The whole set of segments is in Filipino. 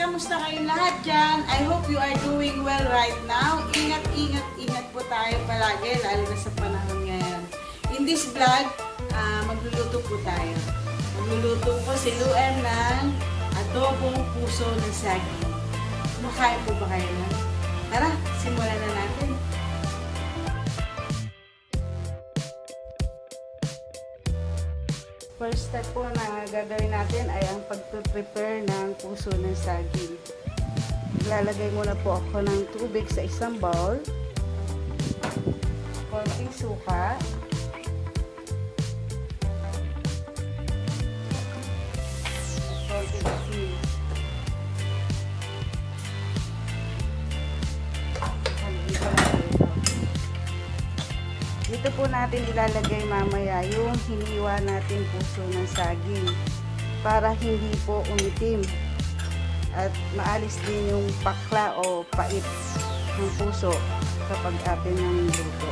kamusta kayong lahat dyan? I hope you are doing well right now. Ingat, ingat, ingat po tayo palagi, lalo na sa panahon ngayon. In this vlog, magluluto po tayo. Magluluto po si Luem ng adobong puso ng saging. Kumakain po ba kayo nun? Tara, simulan na natin. First step po na gagawin natin ay ang pag-prepare ng puso ng saging. Ilalagay muna po ako ng tubig sa isang bowl. Konting suka. Konting asin. Dito po natin ilalagay mamaya yung hiniwa natin puso ng saging para hindi po umitim at maalis din yung pakla o pait ng puso kapag atin ng luto.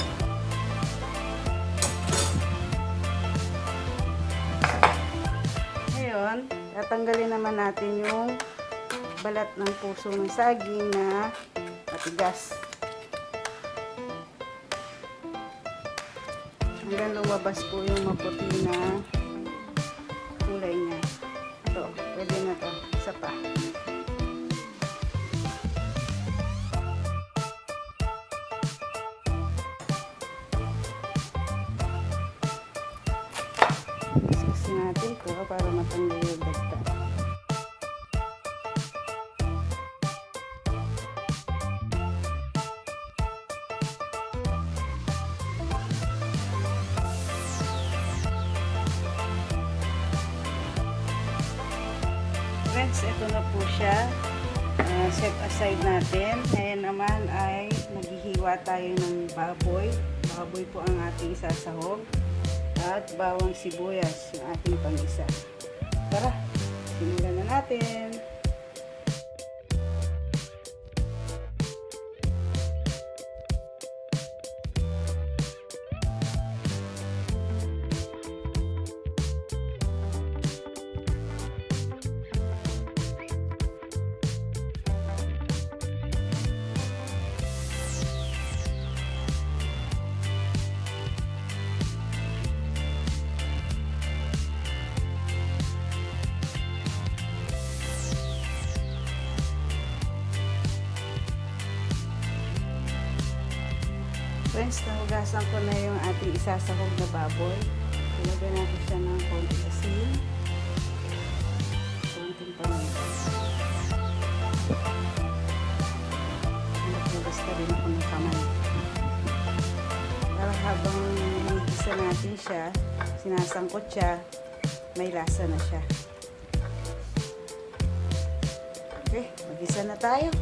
Ngayon, tatanggalin naman natin yung balat ng puso ng saging na matigas. Hanggang lumabas po yung maputi na kulay niya. Ito, pwede na to. Isa pa. Iskasin natin to para matanggal yung dagdag. Friends, ito na po siya. Set aside natin. Ngayon naman ay maghihiwa tayo ng baboy. Baboy po ang ating isasahog. At bawang sibuyas, yung ating pang-isa. Tara, simulan na natin. Friends, nahugasan ko na yung ating isasahog na baboy. Ilagay natin siya ng konting asin. Konting paminta. Naghugas ka rin ako ng kamay. Para habang hinigisa natin siya, sinasangkot siya, may lasa na siya. Okay, magisa na tayo.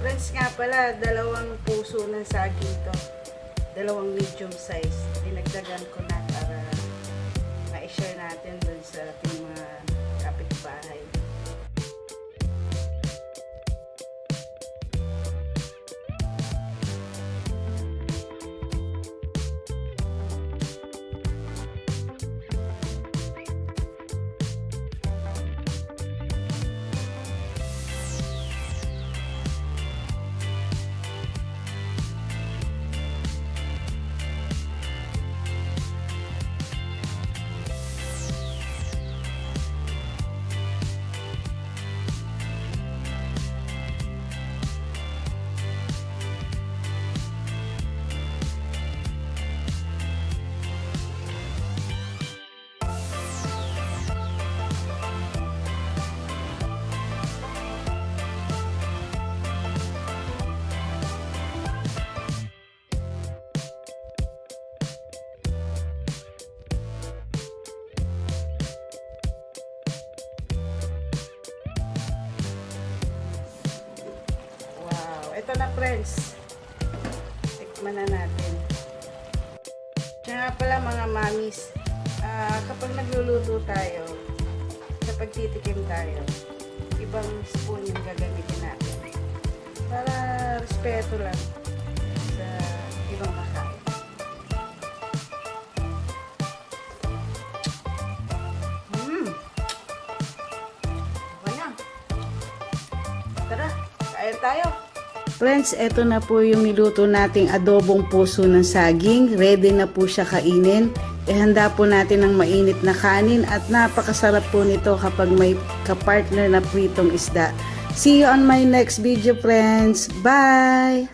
Friends nga pala, dalawang puso ng saging to. Dalawang medium size. Dinagdagan ko na para ma-share natin dun sa ating mga kapitbahay. Ito na friends. Tikman na natin. Kaya pala mga mamis, kapag nagluluto tayo, kapag titikim tayo, ibang spoon yung gagamitin natin. Para respeto lang sa ibang kakain. Tara, kain tayo. Friends, eto na po yung niluto nating adobong puso ng saging. Ready na po siya kainin. Ihanda po natin ng mainit na kanin at napakasarap po nito kapag may kapartner na pritong isda. See you on my next video, friends. Bye!